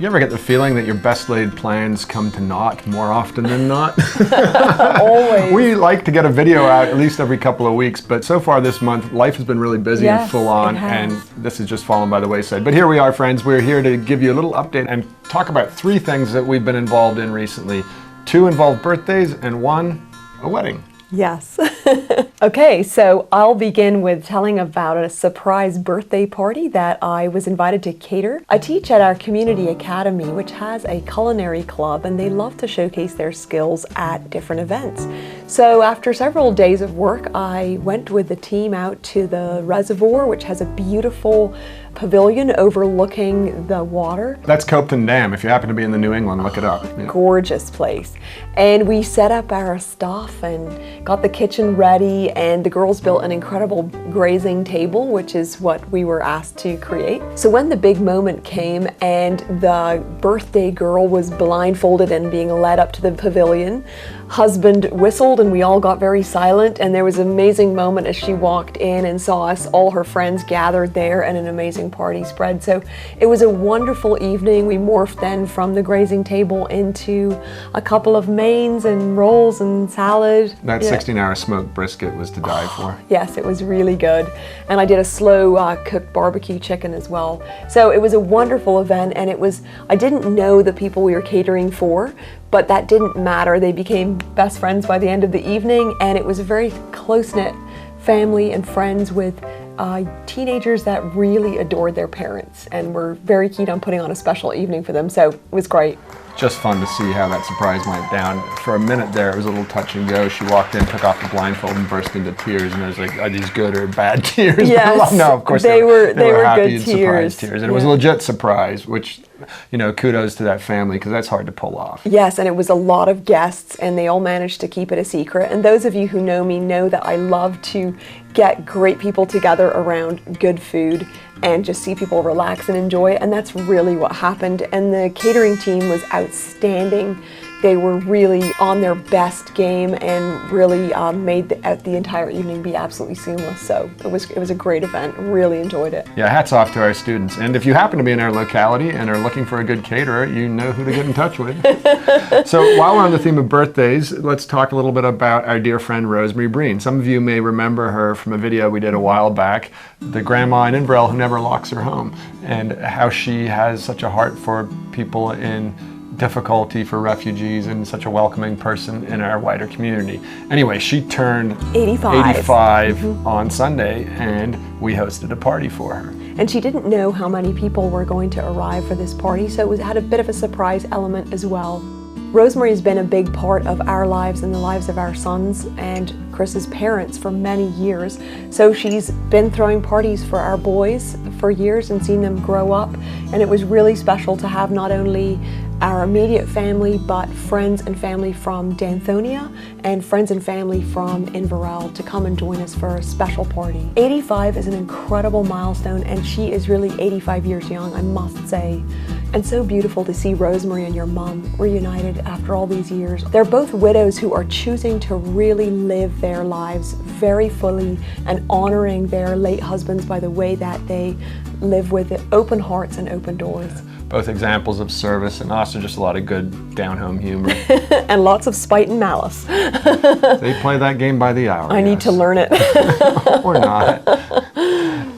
You ever get the feeling that your best laid plans come to naught more often than not? Always. We like to get a video out at least every couple of weeks, but so far this month, life has been really busy and full on, and this has just fallen by the wayside. But here we are, friends. We're here to give you a little update and talk about 3 things that we've been involved in recently. 2 involved birthdays and 1, a wedding. Yes. Okay, so I'll begin with telling about a surprise birthday party that I was invited to cater. I teach at our community academy, which has a culinary club, and they love to showcase their skills at different events. So after several days of work, I went with the team out to the reservoir, which has a beautiful pavilion overlooking the water. That's Copeton Dam. If you happen to be in the New England, look it up. Yeah. Gorgeous place. And we set up our stuff and got the kitchen ready, and the girls built an incredible grazing table, which is what we were asked to create. So when the big moment came and the birthday girl was blindfolded and being led up to the pavilion, husband whistled and we all got very silent, and there was an amazing moment as she walked in and saw us, all her friends gathered there, and an amazing party spread. So it was a wonderful evening. We morphed then from the grazing table into a couple of mains and rolls and salad. That 16-hour smoked brisket was to die for. Yes, it was really good. And I did a slow cooked barbecue chicken as well. So it was a wonderful event, and I didn't know the people we were catering for, but that didn't matter. They became best friends by the end of the evening, and it was a very close-knit family and friends with teenagers that really adored their parents and were very keen on putting on a special evening for them, so it was great. Just fun to see how that surprise went down. For a minute there, it was a little touch and go. She walked in, took off the blindfold, and burst into tears. And I was like, "Are these good or bad tears?" Yes, no, of course they were happy good and tears. surprised tears, and it was a legit surprise. Which, kudos to that family, because that's hard to pull off. Yes, and it was a lot of guests, and they all managed to keep it a secret. And those of you who know me know that I love to get great people together around good food and just see people relax and enjoy it, and that's really what happened. And the catering team was outstanding. They were really on their best game and really made the entire evening be absolutely seamless. So it was a great event. Really enjoyed it. Yeah, hats off to our students. And if you happen to be in our locality and are looking for a good caterer, you know who to get in touch with. So while we're on the theme of birthdays, let's talk a little bit about our dear friend Rosemary Breen. Some of you may remember her from a video we did a while back, the grandma in Inverell who never locks her home, and how she has such a heart for people in difficulty, for refugees, and such a welcoming person in our wider community. Anyway, she turned 85 on Sunday, and we hosted a party for her. And she didn't know how many people were going to arrive for this party, so it had a bit of a surprise element as well. Rosemary has been a big part of our lives and the lives of our sons and Chris's parents for many years. So she's been throwing parties for our boys for years and seen them grow up. And it was really special to have not only our immediate family, but friends and family from Danthonia and friends and family from Inverell to come and join us for a special party. 85 is an incredible milestone, and she is really 85 years young, I must say. And so beautiful to see Rosemary and your mom reunited after all these years. They're both widows who are choosing to really live their lives very fully and honoring their late husbands by the way that they live with open hearts and open doors. Both examples of service, and also just a lot of good down-home humor. And lots of spite and malice. They play that game by the hour. I need to learn it. Or not.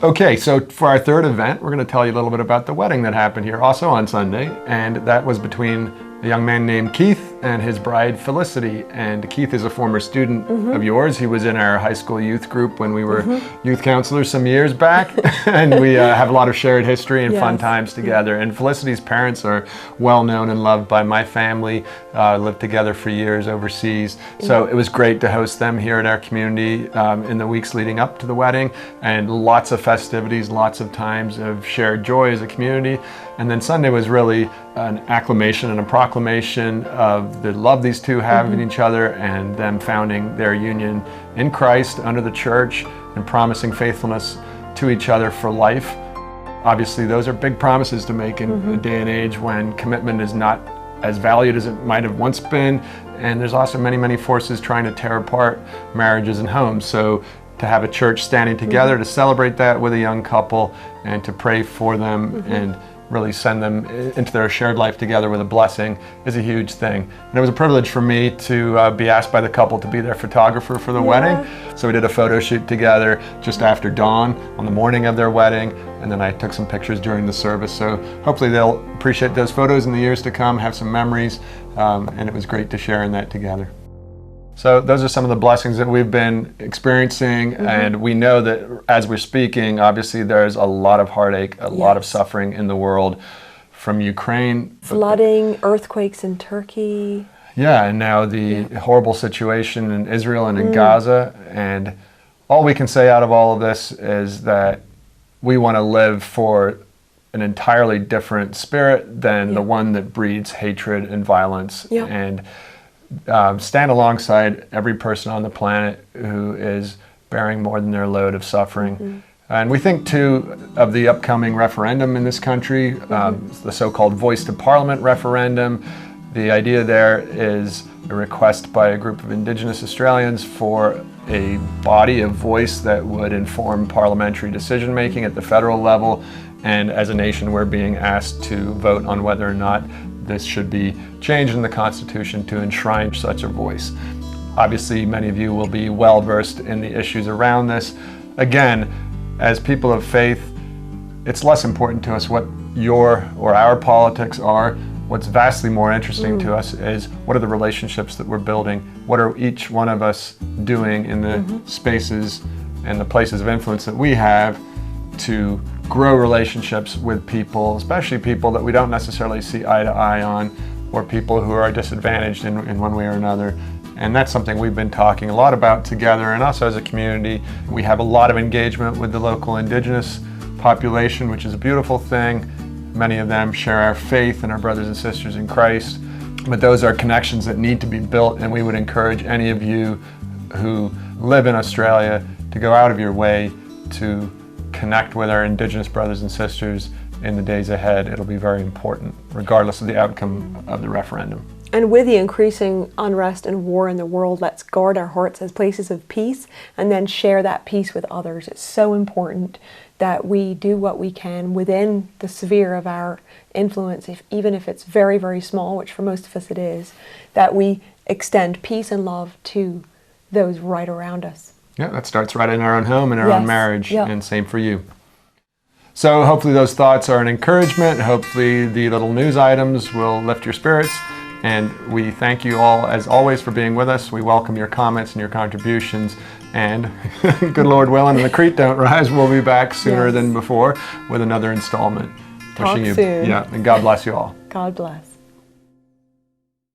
Okay, so for our third event, we're going to tell you a little bit about the wedding that happened here also on Sunday, and that was between a young man named Keith and his bride Felicity. And Keith is a former student of yours. He was in our high school youth group when we were youth counselors some years back. And we have a lot of shared history and fun times together. And Felicity's parents are well known and loved by my family, lived together for years overseas. So it was great to host them here at our community in the weeks leading up to the wedding, and lots of festivities, lots of times of shared joy as a community. And then Sunday was really an acclamation and a proclamation of the love these two have in each other, and them founding their union in Christ under the church and promising faithfulness to each other for life. Obviously, those are big promises to make in a day and age when commitment is not as valued as it might have once been, and there's also many, many forces trying to tear apart marriages and homes. So to have a church standing together to celebrate that with a young couple and to pray for them and really send them into their shared life together with a blessing is a huge thing. And it was a privilege for me to be asked by the couple to be their photographer for the wedding. So we did a photo shoot together just after dawn on the morning of their wedding, and then I took some pictures during the service. So hopefully they'll appreciate those photos in the years to come, have some memories, and it was great to share in that together. So those are some of the blessings that we've been experiencing, and we know that as we're speaking, obviously there's a lot of heartache, a lot of suffering in the world, from Ukraine. Flooding, earthquakes in Turkey. Yeah, and now the horrible situation in Israel and in Gaza. And all we can say out of all of this is that we want to live for an entirely different spirit than the one that breeds hatred and violence. And stand alongside every person on the planet who is bearing more than their load of suffering. And we think too of the upcoming referendum in this country, the so-called Voice to Parliament referendum. The idea there is a request by a group of Indigenous Australians for a body of voice that would inform parliamentary decision making at the federal level. And as a nation, we're being asked to vote on whether or not this should be changed in the Constitution to enshrine such a voice. Obviously, many of you will be well versed in the issues around this. Again, as people of faith, it's less important to us what your or our politics are. What's vastly more interesting to us is what are the relationships that we're building? What are each one of us doing in the spaces and the places of influence that we have to grow relationships with people, especially people that we don't necessarily see eye to eye on, or people who are disadvantaged in one way or another. And that's something we've been talking a lot about together, and also as a community. We have a lot of engagement with the local Indigenous population, which is a beautiful thing. Many of them share our faith and our brothers and sisters in Christ. But those are connections that need to be built, and we would encourage any of you who live in Australia to go out of your way to connect with our Indigenous brothers and sisters in the days ahead. It'll be very important, regardless of the outcome of the referendum. And with the increasing unrest and war in the world, let's guard our hearts as places of peace and then share that peace with others. It's so important that we do what we can within the sphere of our influence, even if it's very, very small, which for most of us it is, that we extend peace and love to those right around us. Yeah, that starts right in our own home and our own marriage, and same for you. So hopefully those thoughts are an encouragement. Hopefully the little news items will lift your spirits. And we thank you all, as always, for being with us. We welcome your comments and your contributions. And good Lord willing, and the creek don't rise, we'll be back sooner than before with another installment. Talk soon. Yeah, and God bless you all. God bless.